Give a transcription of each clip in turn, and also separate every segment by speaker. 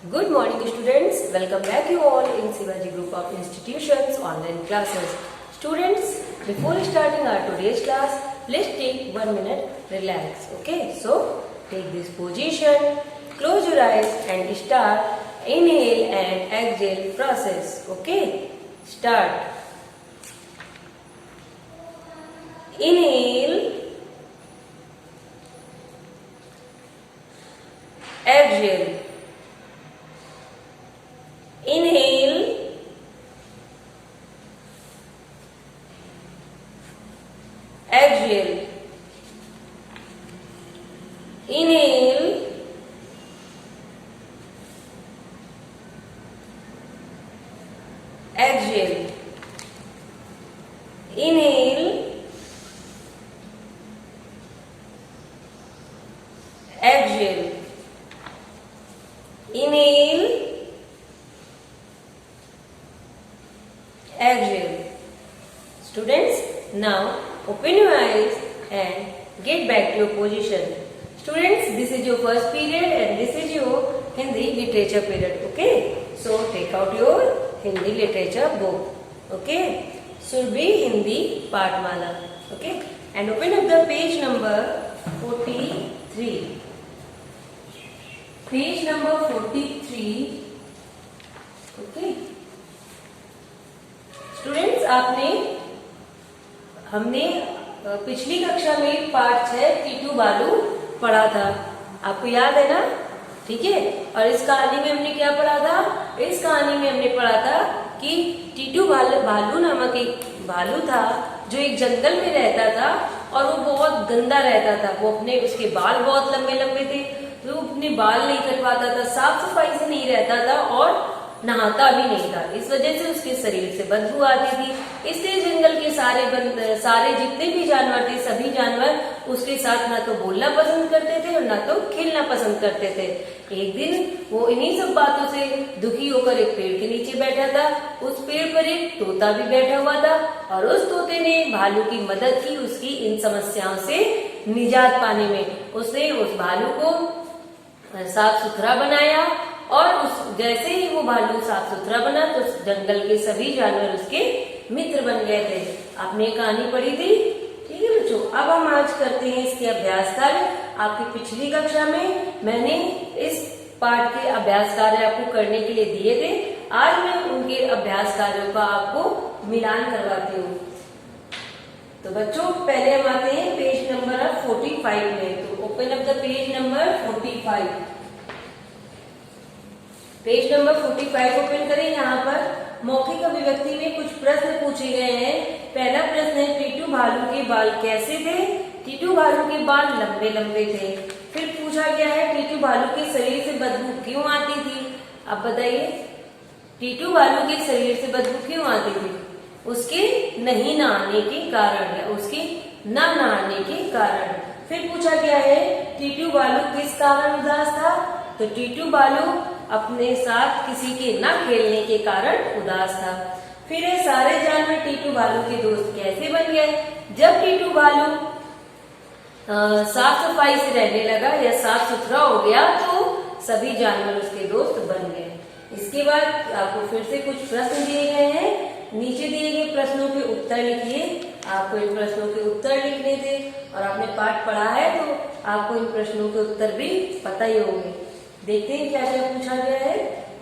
Speaker 1: Good morning students, welcome back you all in Shivaji Group of Institutions online classes. Students, before starting our today's class, let's take 1 minute, relax. Okay, so take this position, close your eyes and start inhale and exhale process. Okay, start. Inhale, exhale. Inhale, exhale. Inhale, exhale. Inhale, exhale. Inhale, exhale. Students, now open your eyes and get back to your position. Students, this is your first period and this is your Hindi literature period. Okay, so take out your Hindi literature book. Okay, should be Hindi Pathmala. Okay, and open up the page number 43. Page number 43. Okay. Students, हमने पिछली कक्षा में पाठ 6 टीटू बालू पढ़ा था, आपको याद है ना? ठीक है। और इस कहानी में हमने क्या पढ़ा था? इस कहानी में हमने पढ़ा था कि टीटू भालू नामक एक भालू था जो एक जंगल में रहता था और वो बहुत गंदा रहता था। वो उसके बाल बहुत लंबे लंबे थे, तो वो अपने बाल नहीं कटवाता था, साफ सफाई से नहीं रहता था और नहाता भी नहीं था। इस वजह से उसके शरीर से बदबू आती थी। इसलिए जंगल के सारे जितने भी जानवर थे, सभी जानवर उसके साथ ना तो बोलना पसंद करते थे और ना तो खेलना पसंद करते थे। एक दिन वो इन्हीं सब बातों से दुखी होकर एक पेड़ के नीचे बैठा था। उस पेड़ पर एक तोता भी बैठा हुआ था और उस तोते ने भालू की मदद की उसकी इन समस्याओं से निजात पाने में। उसने उस भालू को साफ सुथरा बनाया और जैसे ही वो भालू साफ सुथरा बना तो जंगल के सभी जानवर उसके मित्र बन गए थे। आपने कहानी पढ़ी थी? ठीक है बच्चों, अब हम आज करते हैं इसके अभ्यास कार्य। आपकी पिछली कक्षा में मैंने इस पाठ के अभ्यास कार्य आपको करने के लिए दिए थे। आज मैं उनके अभ्यास कार्यों का आपको मिलान करवाती हूँ। तो बच्चों, पहले हम आते हैं पेज नंबर 45 में। तो open up the page number 45। Page number 45 open करें। यहाँ पर मौखिक अभिव्यक्ति में कुछ प्रश्न पूछे गए हैं। पहला प्रश्न है, टीटू भालू के बाल कैसे थे? टीटू भालू के बाल लंबे लंबे थे। फिर पूछा गया है, टीटू भालू के शरीर से बदबू क्यों आती थी? अब बताइए, टीटू भालू के शरीर से बदबू क्यों आती थी? उसके नहीं नहाने के कारण या उसके न नहाने के कारण। फिर पूछा गया है, टीटू भालू किस कारण उदास था? तो टीटू भालू अपने साथ किसी के न खेलने के कारण उदास था। फिर ये सारे जानवर टीटू भालू के दोस्त कैसे बन गए? जब टीटू भालू साफ सफाई से रहने लगा या साफ सुथरा हो गया तो सभी जानवर उसके दोस्त बन गए। इसके बाद आपको फिर से कुछ प्रश्न दिए गए हैं। नीचे दिए गए प्रश्नों के उत्तर लिखिए। आपको इन प्रश्नों के उत्तर लिखने थे और आपने पाठ पढ़ा है तो आपको इन प्रश्नों के उत्तर भी पता ही होंगे। देखते हैं क्या क्या पूछा गया है।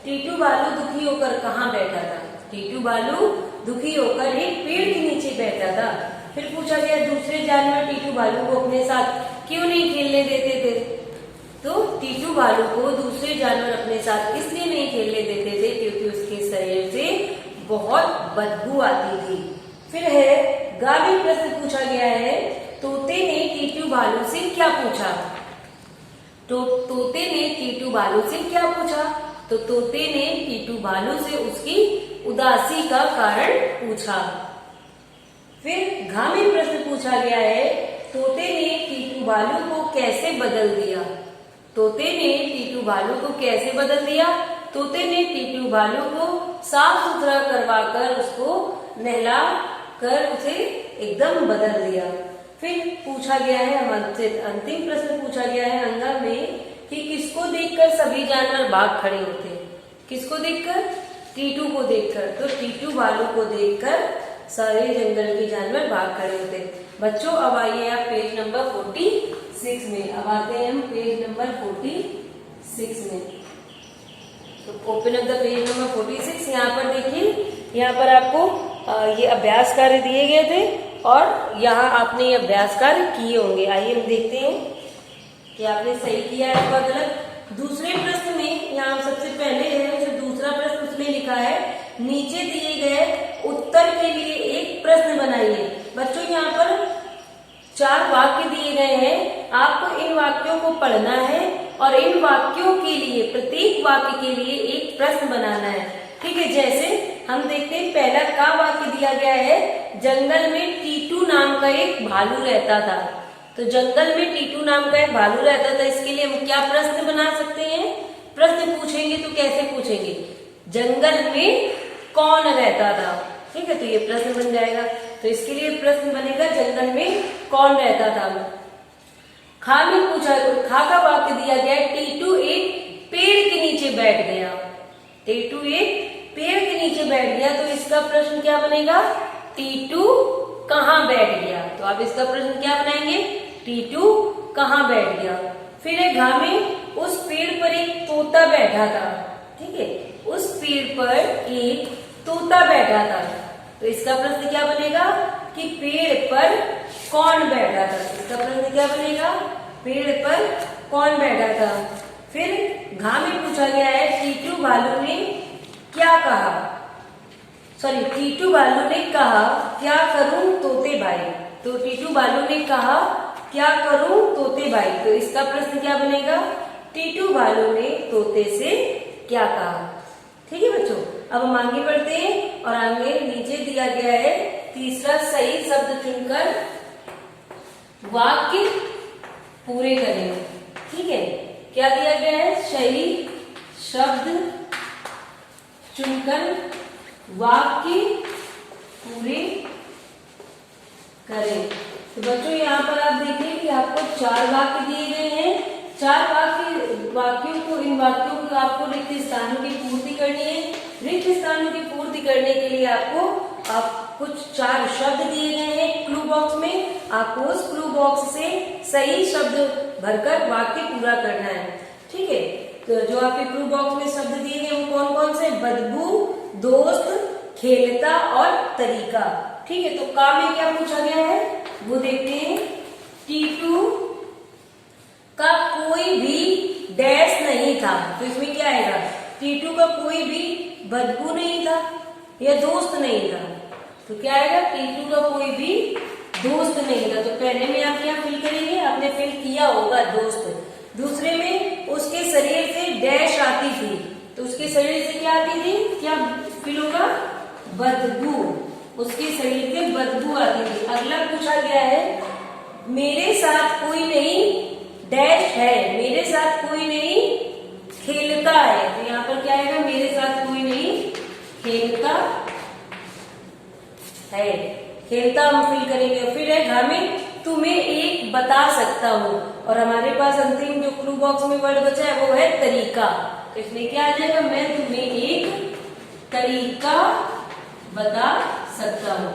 Speaker 1: टीटू भालू दुखी होकर कहाँ बैठा था? टीटू भालू दुखी होकर एक पेड़ के नीचे बैठा था। फिर पूछा गया, दूसरे जानवर टीटू भालू को अपने साथ क्यों नहीं खेलने देते थे? तो टीटू भालू को दूसरे जानवर अपने साथ इसलिए नहीं खेलने देते थे क्योंकि उसके शरीर से बहुत बदबू आती थी। फिर है, गाली प्रश्न पूछा गया है, तोते ने टीटू भालू से क्या पूछा? तो तोते ने टीटू भालू से क्या पूछा? तो तोते ने टीटू भालू से उसकी उदासी का कारण पूछा। फिर घामी प्रश्न पूछा गया है, तोते ने टीटू भालू को कैसे बदल दिया? तोते ने टीटू भालू को कैसे बदल दिया? तोते ने टीटू भालू को साफ सुथरा करवाकर उसको नहला कर उसे एकदम बदल दिया। फिर पूछा गया है, हमसे अंतिम प्रश्न पूछा गया है अंगा में, कि किसको देखकर सभी जानवर भाग खड़े होते हैं। किसको देखकर? टीटू को देखकर। तो टीटू भालू को देखकर सारे जंगल के जानवर भाग खड़े होते हैं। बच्चों अब आइए आप पेज नंबर 46 में। अब आते हैं हम पेज नंबर 46 में। तो open up the page number 46। यहाँ पर देखिए, यहाँ पर आपको ये अभ्यास कार्य दिए गए थे और यहाँ आपने ये अभ्यास कार्य किए होंगे। आइए हम देखते हैं कि आपने सही किया है अथवा गलत। दूसरे प्रश्न में यहाँ सबसे पहले है जो दूसरा प्रश्न उसमें लिखा है, नीचे दिए गए उत्तर के लिए एक प्रश्न बनाइए। बच्चों यहाँ पर 4 वाक्य दिए गए हैं, आपको इन वाक्यों को पढ़ना है और इन वाक्यों के लिए, प्रत्येक वाक्य के लिए एक प्रश्न बनाना है। ठीक है, जैसे हम देखते हैं पहला का वाक्य दिया गया है, जंगल में टीटू नाम का एक भालू रहता था। तो जंगल में टीटू नाम का एक भालू रहता था, इसके लिए हम क्या प्रश्न बना सकते हैं? प्रश्न पूछेंगे तो कैसे पूछेंगे? जंगल में कौन रहता था? ठीक है, तो ये प्रश्न बन जाएगा। तो इसके लिए प्रश्न बनेगा जंगल में कौन रहता था। खा में पूछा, खा का वाक्य दिया गया है, टीटू एक पेड़ के नीचे बैठ गया। टीटू एक पेड़ के नीचे बैठ गया, तो इसका प्रश्न क्या बनेगा? टीटू कहाँ बैठ गया? तो आप इसका प्रश्न क्या बनाएंगे? टीटू कहाँ बैठ गया। फिर है घा में, उस पेड़ पर एक तोता बैठा था। ठीक है, उस पेड़ पर एक तोता बैठा था। तो इसका प्रश्न क्या बनेगा कि पेड़ पर कौन बैठा था? इसका प्रश्न क्या बनेगा? पेड़ पर कौन बैठा था। फिर घा में पूछा गया है, टीटू भालू ने क्या कहा? सॉरी, टीटू भालू ने कहा क्या करूं तोते भाई। तो टीटू भालू ने कहा क्या करूं तोते भाई। तो इसका प्रश्न क्या बनेगा? टीटू भालू ने तोते से क्या कहा। ठीक है बच्चों, अब हम आगे बढ़ते हैं और आगे नीचे दिया गया है तीसरा सही शब्द चुनकर वाक्य पूरे करें। ठीक है, क्या दिया गया है? सही शब्द चुनकर वाक्य पूरे करें। तो बच्चों यहाँ पर आप देखिए कि आपको 4 वाक्य दिए गए हैं। 4 वाक्यों को, इन वाक्यों को आपको रिक्त स्थानों की पूर्ति करनी है। रिक्त स्थानों की पूर्ति करने के लिए आप कुछ 4 शब्द दिए गए हैं क्लू बॉक्स में। आपको उस क्लू बॉक्स से सही शब्द भरकर वाक्य पूरा करना है। ठीक है, तो जो आपके क्लू बॉक्स में शब्द दिए गए वो कौन कौन से? बदबू, दोस्त, खेलता और तरीका। ठीक है, तो का में क्या पूछा गया है वो देखते हैं। टीटू का कोई भी डैश नहीं था। तो इसमें क्या आएगा? टीटू का कोई भी बदबू नहीं था या दोस्त नहीं था। तो क्या आएगा? टीटू का कोई भी दोस्त नहीं था। तो पहले में आप क्या फिल करेंगे? आपने फिल किया होगा दोस्त। दूसरे में उसके शरीर से डैश आती थी। तो उसके शरीर से क्या आती थी? क्या फिल होगा? बदबू। उसके शरीर से बदबू आती थी। अगला पूछा गया है, मेरे साथ कोई नहीं डैश है। मेरे साथ कोई नहीं खेलता है। तो यहाँ पर क्या आएगा? मेरे साथ कोई नहीं खेलता है। खेलता हम फिल करेंगे। फिर है घर में, तुम्हें एक बता सकता हूँ। और हमारे पास अंतिम जो क्लू बॉक्स में वर्ड बचा है वो है तरीका। तो इसमें क्या आ जाएगा? मैं तुम्हें एक तरीका बता सकता हूँ।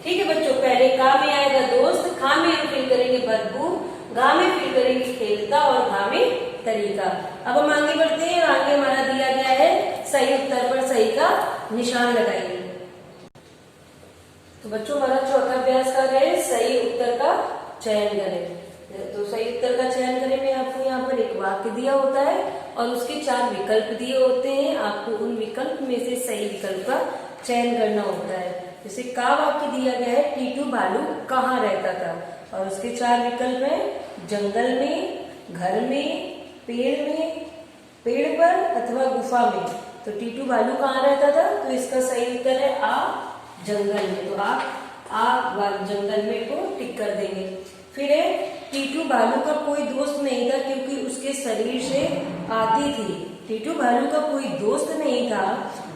Speaker 1: ठीक है बच्चों, पहले का में आएगा दोस्त, खा में हम फिल करेंगे बदबू, गा में फिल करेंगे खेलता और घा में तरीका। अब हम आगे बढ़ते हैं। आगे हमारा दिया गया है सही उत्तर पर सही का निशान लगाइए। तो बच्चों हमारा चौथा अभ्यास कार्य है सही उत्तर का चयन करें। तो सही उत्तर का चयन करें में आपको यहाँ पर एक वाक्य दिया होता है और उसके 4 विकल्प दिए होते हैं। आपको उन विकल्प में से सही विकल्प का चयन करना होता है। जैसे का वाक्य दिया गया है, टीटू भालू कहाँ रहता था। और उसके 4 विकल्प हैं, जंगल में, घर में, पेड़ पर अथवा गुफा में। तो टीटू भालू कहाँ रहता था? तो इसका सही उत्तर है आ, जंगल में। तो आप जंगल में को टिक कर देंगे। फिर है, टीटू भालू का कोई दोस्त नहीं था क्योंकि उसके शरीर से आती थी। टीटू भालू का कोई दोस्त नहीं था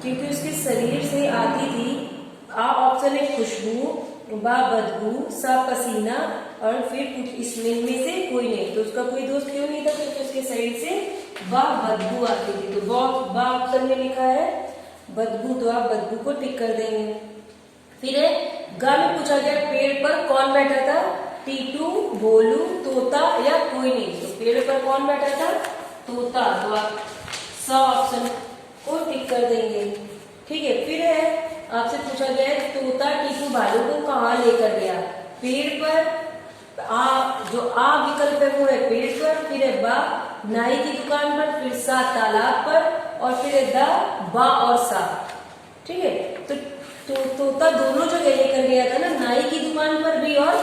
Speaker 1: क्योंकि उसके शरीर से आती थी। आ ऑप्शन है खुशबू, बा बदबू, सा पसीना, और फिर इसमें से कोई नहीं, तो उसका कोई दोस्त क्यों नहीं था, क्योंकि उसके शरीर से बदबू आती थी। तो बा ऑप्शन में लिखा है बदबू, तो आप बदबू को टिक कर देंगे। फिर है गा में पूछा गया पेड़ पर कौन बैठा था, टीटू, भोलू, तोता या कोई नहीं। तो पेड़ पर कौन बैठा था, तोता, तो आप स ऑप्शन को टिक कर देंगे। ठीक है, फिर है आपसे पूछा गया है तोता टीटू भालू को कहाँ लेकर गया, पेड़ पर, जो विकल्प है वो है पेड़ पर, फिर है बा नाई की दुकान पर, फिर सा तालाब पर, और फिर है दा बा और सा। ठीक है, तो तोता दोनों जगह लेकर गया था ना, नाई की दुकान पर भी और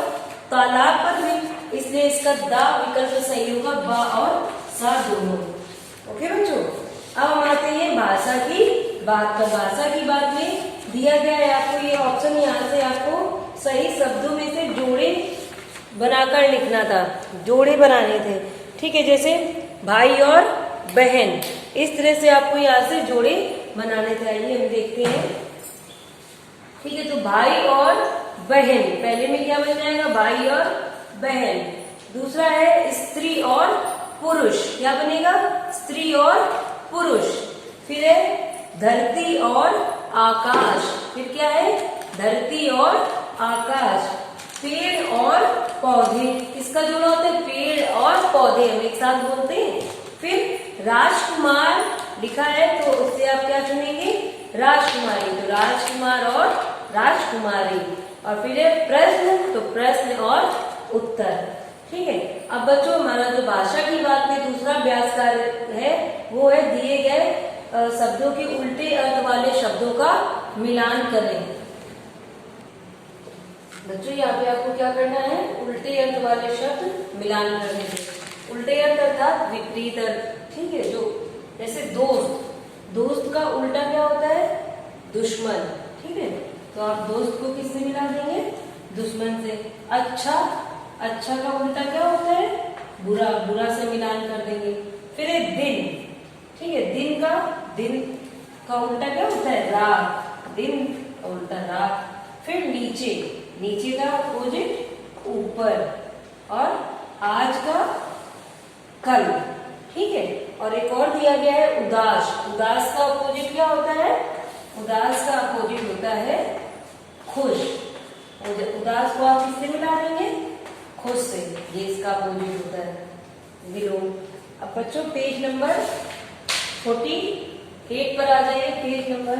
Speaker 1: तालाब पर भी, इसलिए इसका दा विकल्प सही होगा, बा और सा दोनों। ओके बच्चों, अब हम आते हैं भाषा की बात पर। भाषा की बात में दिया गया है आपको ये ऑप्शन, यहाँ से आपको सही शब्दों में से जोड़े बनाकर लिखना था, जोड़े बनाने थे। ठीक है, जैसे भाई और बहन, इस तरह से आपको यहाँ से जोड़े बनाने थे। आइए हम देखते हैं। ठीक है, तो भाई और बहन, पहले में क्या बन जाएगा, भाई और बहन। दूसरा है स्त्री और पुरुष, क्या बनेगा, स्त्री और पुरुष। फिर है धरती और आकाश, फिर क्या है, धरती और आकाश। पेड़ और पौधे, किसका जोड़ा होता है, पेड़ और पौधे, हम एक साथ बोलते हैं। फिर राजकुमार लिखा है, तो उससे आप क्या चुनेंगे, राजकुमारी, तो राजकुमार और राजकुमारी। और फिर है प्रश्न, तो प्रश्न और उत्तर। ठीक है, अब बच्चों हमारा जो भाषा की बात में दूसरा अभ्यास कार्य है वो है दिए गए शब्दों के उल्टे अर्थ वाले शब्दों का मिलान करें। बच्चों यहाँ पे आपको क्या करना है, उल्टे अर्थ वाले शब्द मिलान करने हैं। उल्टे अर्थ अर्थात विपरीत अर्थ। ठीक है, जो जैसे दोस्त, दोस्त का उल्टा क्या होता है, दुश्मन। ठीक है, तो आप दोस्त को किससे मिला देंगे, दुश्मन से। अच्छा, अच्छा का उल्टा क्या होता है, बुरा, बुरा से मिलान कर देंगे। फिर है दिन। ठीक है, दिन का उल्टा क्या होता है, रात, दिन का उल्टा रात। फिर नीचे, नीचे का अपोजिट ऊपर, और आज का कल। ठीक है, और एक और दिया गया है उदास। उदास का अपोजिट क्या होता है, उदास का अपोजिट होता है खुश। उदास को आप किससे मिला देंगे, खुश से, ये इसका अपोजिट होता है विलोम। अब बच्चों पेज नंबर 48 पर आ जाइए। पेज नंबर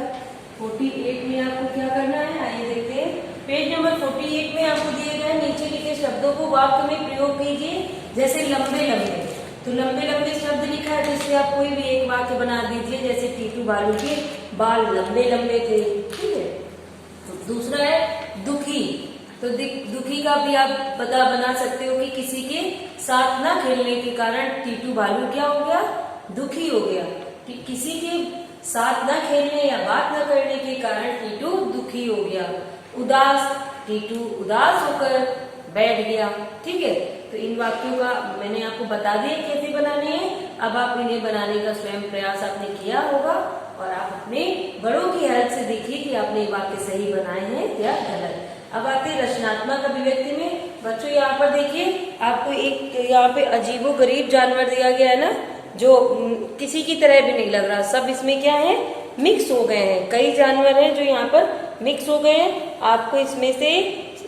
Speaker 1: 48 में आपको क्या करना है, आइए देखते हैं। पेज नंबर 48 में आपको दिए गए नीचे लिखे शब्दों को वाक्य में प्रयोग कीजिए। जैसे लंबे लंबे, तो लंबे लंबे शब्द लिखा है, तो इससे आप कोई भी एक वाक्य बना दीजिए। जैसे टीटू भालू के बाल लंबे लंबे थे। ठीक है, तो दूसरा है दुखी, तो दुखी का भी आप बना सकते हो कि किसी के साथ ना खेलने के कारण टीटू भालू क्या हो गया, दुखी हो गया। किसी के साथ ना खेलने या बात ना करने के कारण टीटू दुखी हो गया। उदास, टीटू उदास होकर बैठ गया। ठीक है, तो इन वाक्यों का मैंने आपको बता दिया कैसे बनाने हैं। अब आप इन्हें बनाने का स्वयं प्रयास आपने किया होगा, और आप अपने बड़ों की हेल्प से देखिए कि आपने वाक्य सही बनाए हैं या गलत। अब आते हैं रचनात्मक अभिव्यक्ति में। बच्चों यहाँ पर देखिए, आपको एक यहाँ पे अजीबो गरीब जानवर दिया गया है ना, जो किसी की तरह भी नहीं लग रहा। सब इसमें क्या है, मिक्स हो गए हैं। कई जानवर हैं जो यहाँ पर मिक्स हो गए हैं। आपको इसमें से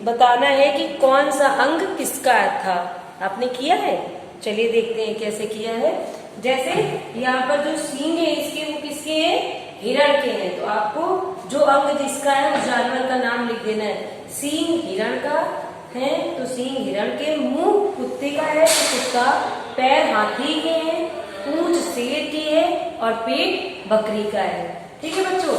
Speaker 1: बताना है कि कौन सा अंग किसका था। आपने किया है, चलिए देखते हैं कैसे किया है। जैसे यहाँ पर जो सींग है इसके, वो किसके हैं, हिरण के हैं। तो आपको जो अंग जिसका है उस जानवर का नाम लिख देना है। सींग हिरण का है तो सींग हिरण के, मुंह कुत्ते का है तो कुत्ता, पैर हाथी के हैं, पूंछ शेर की है, और पेट बकरी का है। ठीक है बच्चों,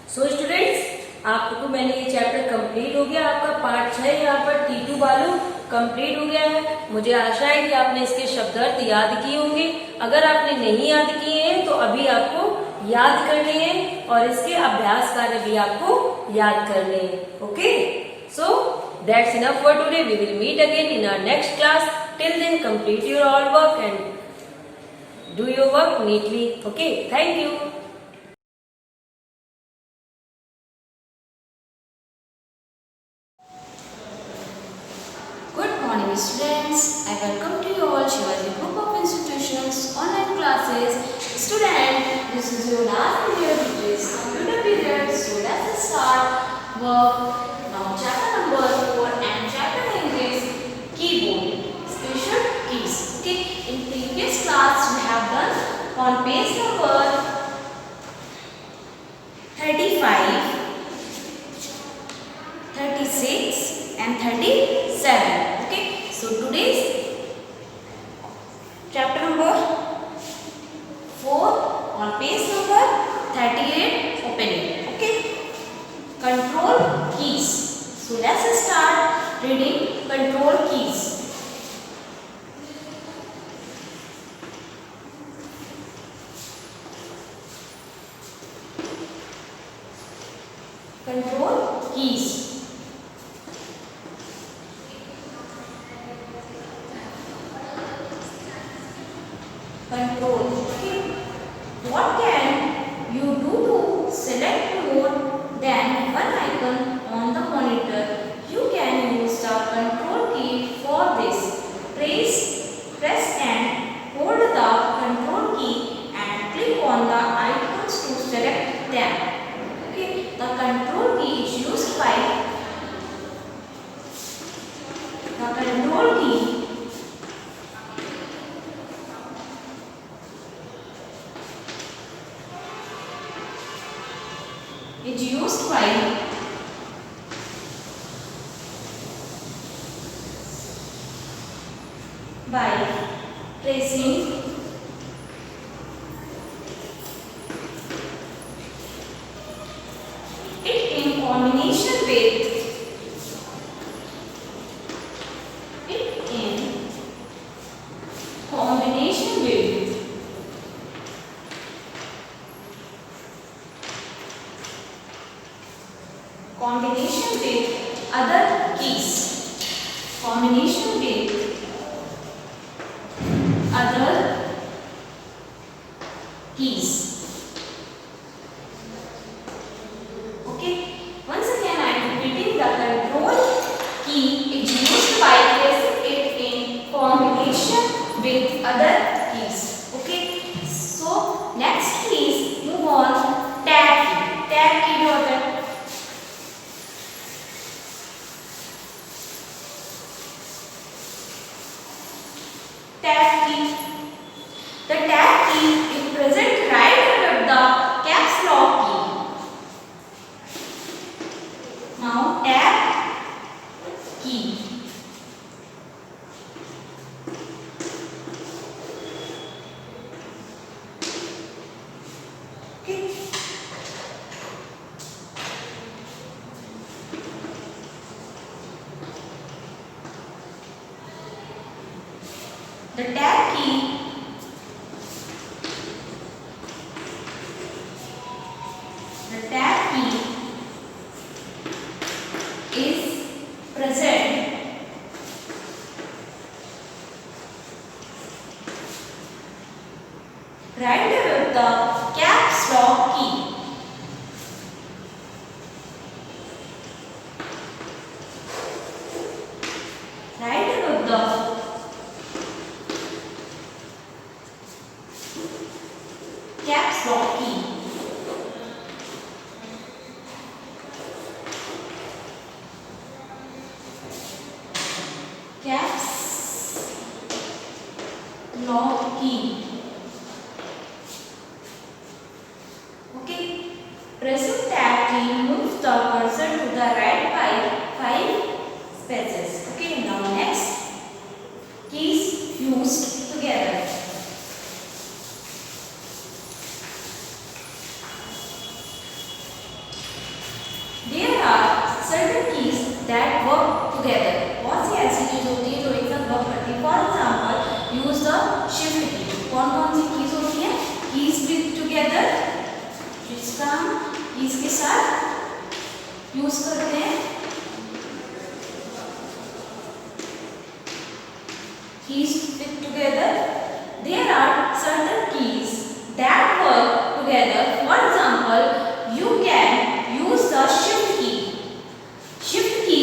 Speaker 1: सो स्टूडेंट्स, आपको मैंने ये चैप्टर कंप्लीट हो गया। आपका पार्ट 6 यहाँ पर टीटू भालू कंप्लीट हो गया है। मुझे आशा है कि आपने इसके शब्दार्थ याद किए होंगे। अगर आपने नहीं याद किए हैं तो अभी आपको याद करने हैं, और इसके अभ्यास कार्य भी आपको याद करने हैं। Okay, so that's enough for today. We will meet again in our next class. Till then complete your all work and do your work neatly. Okay, thank you.
Speaker 2: dear students, I welcome to you all Shivaji Group of Institutions online classes. Student, this is your last period which is computer period. So let's start work. Now chapter number 4 and chapter name is keyboard, special keys. Okay, in previous class we have done on page number 35, 36 and 37. Okay, so today's chapter number 4 on page number 38 opening. Okay, control keys. So let's start reading control keys. Control keys. Control. Okay. What can you do to select more than one icon on the monitor? You can use the control key for this. Press and hold the control key and click on the icons to select them. Okay. The control key is used by by pressing it in combination with other keys. Combination with other keys. Okay. Once again I am repeating, the control key is used by pressing it in combination with other keys. Okay. So next please move on. Tab key. Tab key होता है. Tab key. The tab key is present right under the caps lock key. Now tab key. Okay. The tab key is present right above the caps lock key. Right above the caps lock key. Caps lock key. Okay. Pressing tab key moves the cursor to the right by 5 spaces. Okay. Now next keys used together. There are certain keys that work together. बहुत सी ऐसी keys होती है जो एक साथ work करती है. For example use the shift की. कौन कौन सी कीज होती है? कीज विद टुगेदर, जिसका हम कीज के साथ यूज करते हैं. Keys with together. There are certain keys that work together. For example you can use the shift key. Shift key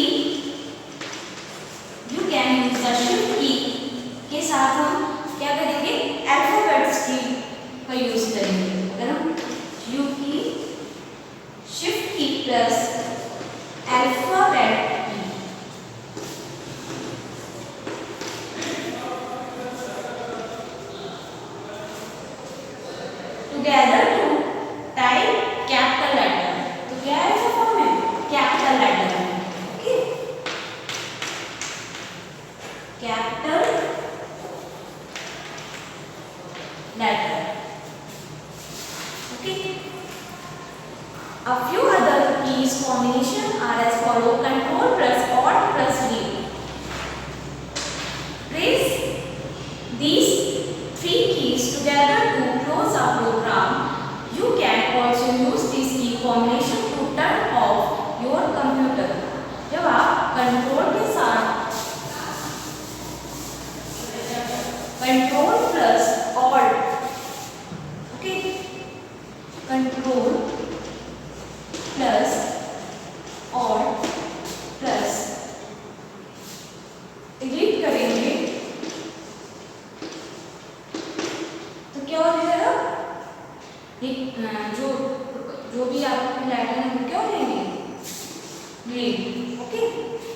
Speaker 2: you can use the साथ हम क्या करेंगे, अल्फाबेट्स की का यूज करेंगे। अगर हम you key, shift key plus alphabet key, together to type capital letter, तो क्या है इसका फॉर्म है कैपिटल लेटर में, okay, capital letter, okay. A few other keys combination are as follow: Control plus Alt plus V. Press these three keys together to close a program. You can also use this key combination to turn off your computer. जब आप control के साथ control plus alt, okay, control plus alt plus delete करेंगे तो क्या हो जाएगा, जो भी आपके लेटर है वो क्या हो जाएंगे, delete, okay.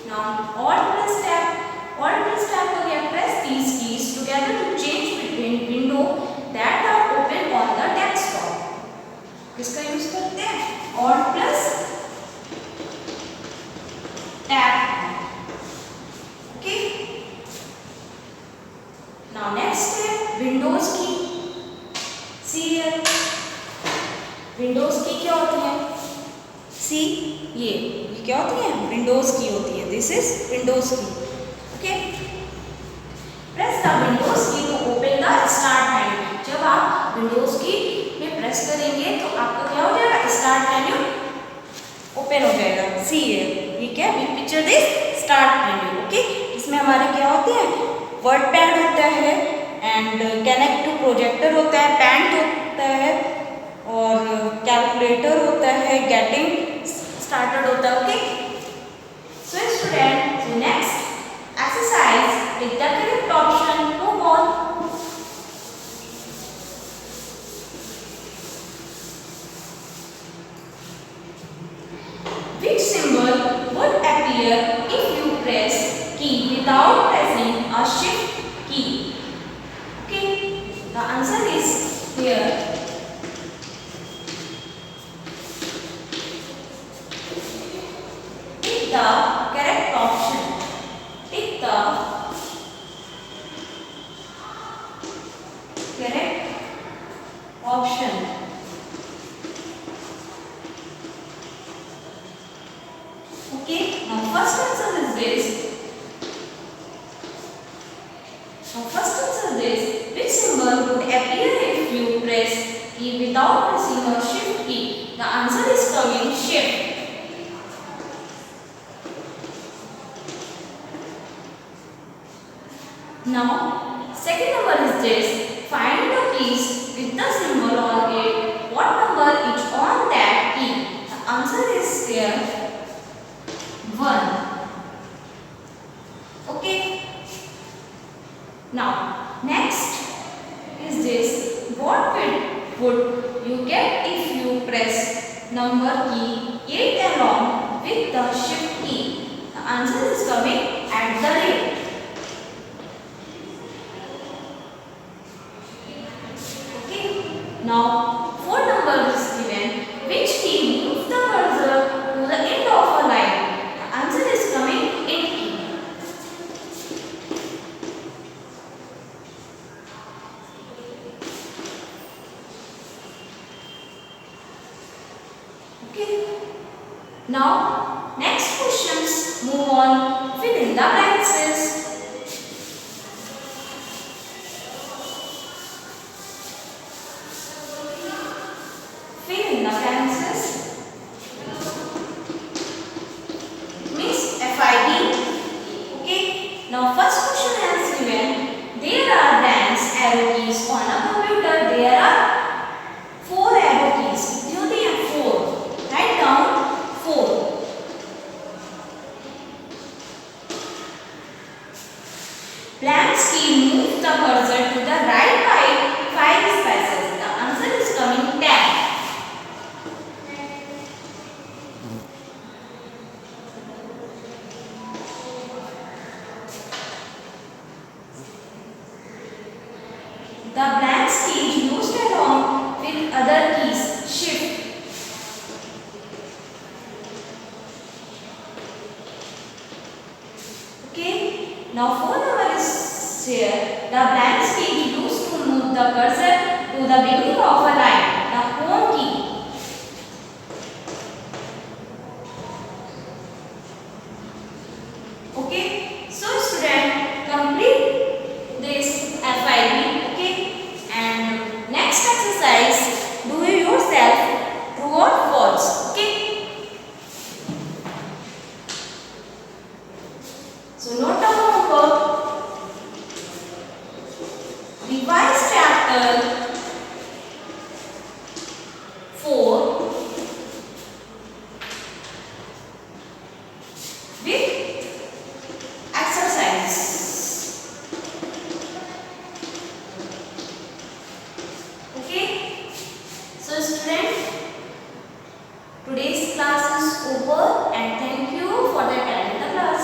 Speaker 2: Now Alt plus Tab हो गया, press these keys together to change between window that are open on the desktop. किसका यूज करते हैं, Alt plus Tab, okay. Now next है Windows key, serial. Windows key क्या होती है, सी, ये क्या होती है, विंडोज की होती है, this is Windows key, okay. Press the Windows key to open the start menu. जब आप विंडोज की में प्रेस करेंगे तो आपका क्या हो जाएगा, स्टार्ट मेन्यू ओपन हो जाएगा, सी है, ठीक है। We picture this start menu, okay. इसमें हमारे क्या होते हैं, वर्ड पैड होता है एंड कनेक्ट टू प्रोजेक्टर होता है, पैंट होता है और कैलकुलेटर होता है, गेटिंग स्टार्टेड होता है, okay. So student, next exercise, tick the correct option, move on. Which symbol would appear if you press key without pressing a shift key? Okay, the answer is here. Pick the correct option. Pick the correct option. Okay, now first answer is this. Which symbol would appear if you press key without pressing a shift key? The answer is coming shift. Now, second number is this. Find the keys with the symbol on it. What number is on that key? The answer is here 1. Okay. Now, next is this. What bit would you get if you press number key 8 along with the shift key? The answer is coming at the rate. Okay. Now, 4 number is given. Which key moves the cursor to the end of a line? The answer is coming 8 key. Okay. Now, next questions. Move on. Fill in the blanks. Fill in the blanks. Means FID. Okay. Now, first question is given. There are blanks arrow keys on a computer. There are 4 arrow keys. कितनी होती है 4. Write down 4. cursor to the right by 5 spaces. The answer is coming 10. The blanks key used along with other keys. Shift. Okay. Now phone number is here. The blanks key used to move the cursor to the beginning of a line. The home key. Okay. So student, complete this FIB. Okay. And next exercise, do it yourself. True or false. Okay. So note down homework. Revise chapter 4 with exercise. Okay. So student, today's class is over and thank you for the attending the class.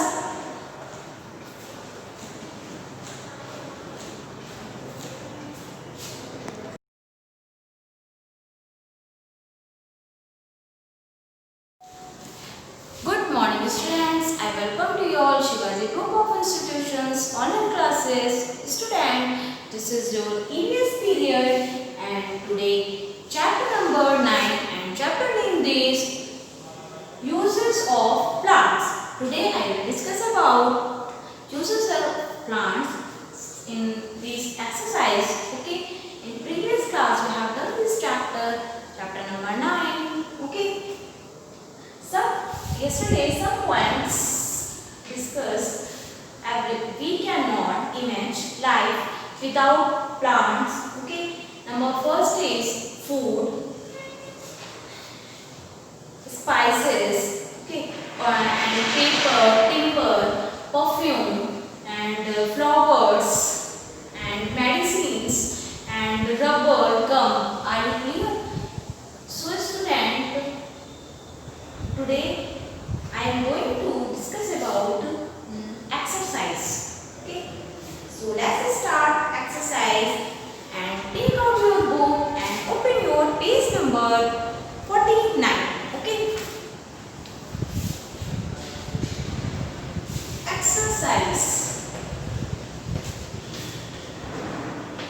Speaker 2: Good morning students. I welcome to you all Shivaji Group of Institutions online classes. Student, this is your EVS period and today chapter number 9 and chapter name is uses of plants. Today I will discuss about uses of plants in this exercise. Okay. In previous class we have done this chapter number 9. Okay. Yesterday some points discussed. We cannot imagine life without plants. Okay. Number first is food, spices, okay, and paper, timber, perfume, and flowers, and medicines, and rubber, gum. Are you clear? So student, today I am going to discuss about exercise. Okay. So let's start exercise and take out your book and open your page number 49. Okay. Exercise.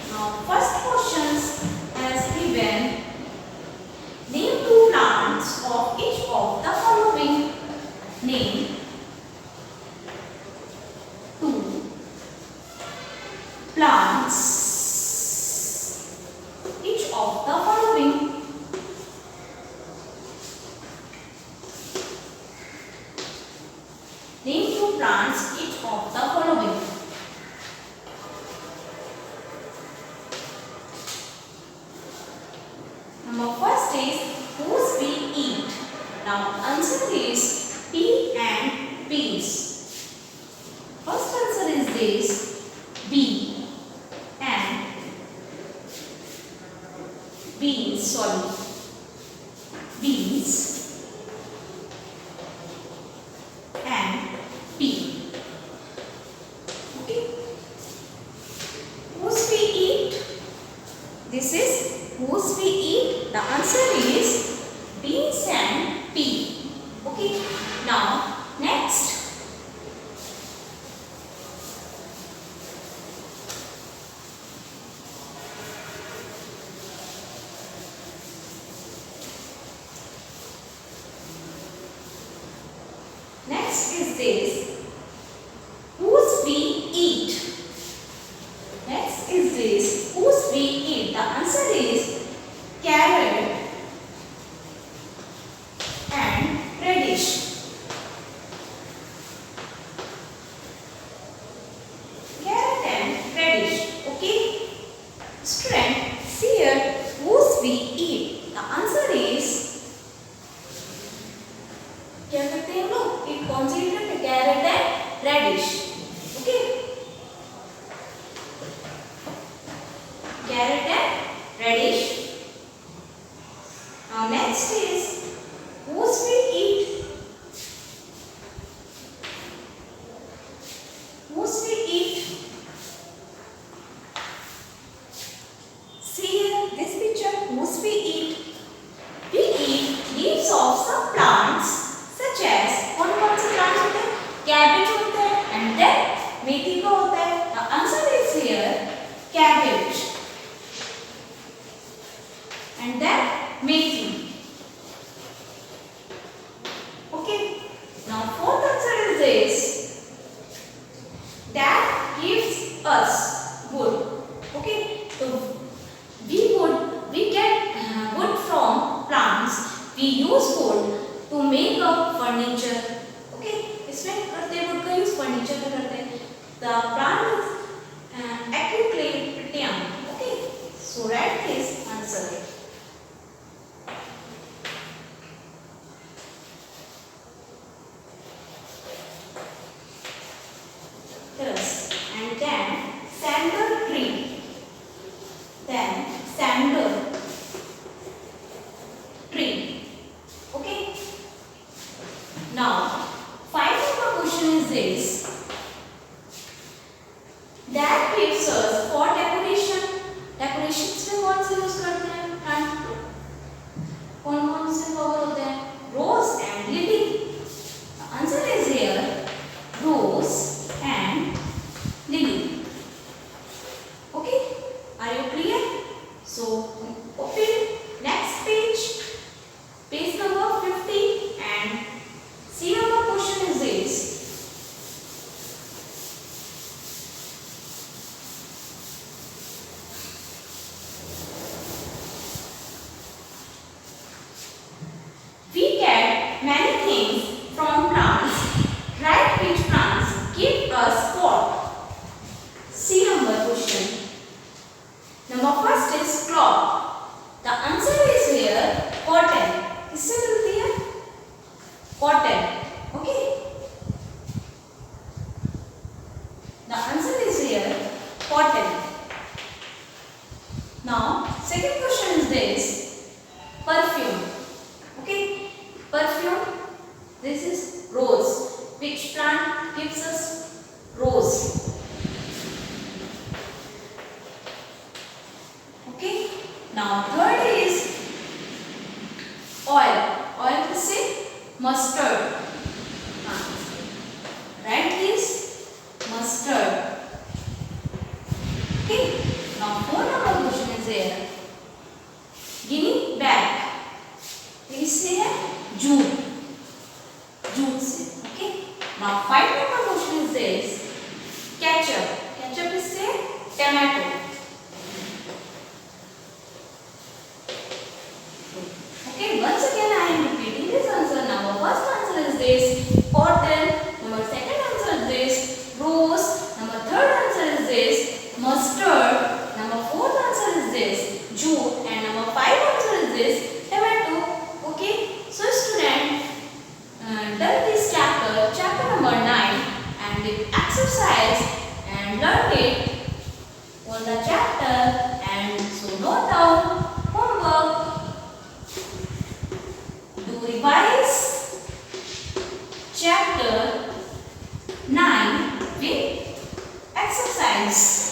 Speaker 2: Now first questions as given. Name two plants of each of the following. Name two plants each of the following. Name two plants each of the following. Number first is whose we eat. Now answer is pea and beans. First answer is this, B and beans, sorry, beans and pea. Okay. Whose we eat? This is whose we eat. The answer is beans and pea. Okay. Now next, us wood. Okay, so we get wood from plants. We use wood to make a furniture. Okay, इसमें करते हैं wood का use furniture में करते हैं. The plant is Equilatium. Okay, so write this answer. Yes, and then sandal tree. Then sandal tree. Okay. Now, final question is this. That gives us for decoration. Decorations में कौन से use करते हैं plant? कौन-कौन से flower होते हैं? Rose and lily. The answer is here. Rose and lily. Okay, are you clear? So open next page, page number 50, and see our question is this. We get many things from plants. Write which plants give us what? See number question. Number first is cloth. The answer is here cotton. किससे मिलती है? Cotton. Okay. The answer is here cotton. Now second question is this. Perfume. Okay. Perfume. This is rose. Which plant gives us rose? Okay. Now third is oil. Oil किससे? Mustard. Write this mustard. Okay. Now four number question is here. Guinea bag. किससे है? Jute. Jute से. Okay. Now five number question is this. Ketchup. Ketchup किससे? Tomato. Okay, once again I am repeating this answer. Now first answer is this cotton. Number second answer is this rose. Number third answer is this mustard. Number fourth answer is this jute. And number five answer is this tomato. Okay, so student, done this chapter number 9, and did exercise and learned it on the chapter. And so note down homework. To revise chapter 9 with exercise.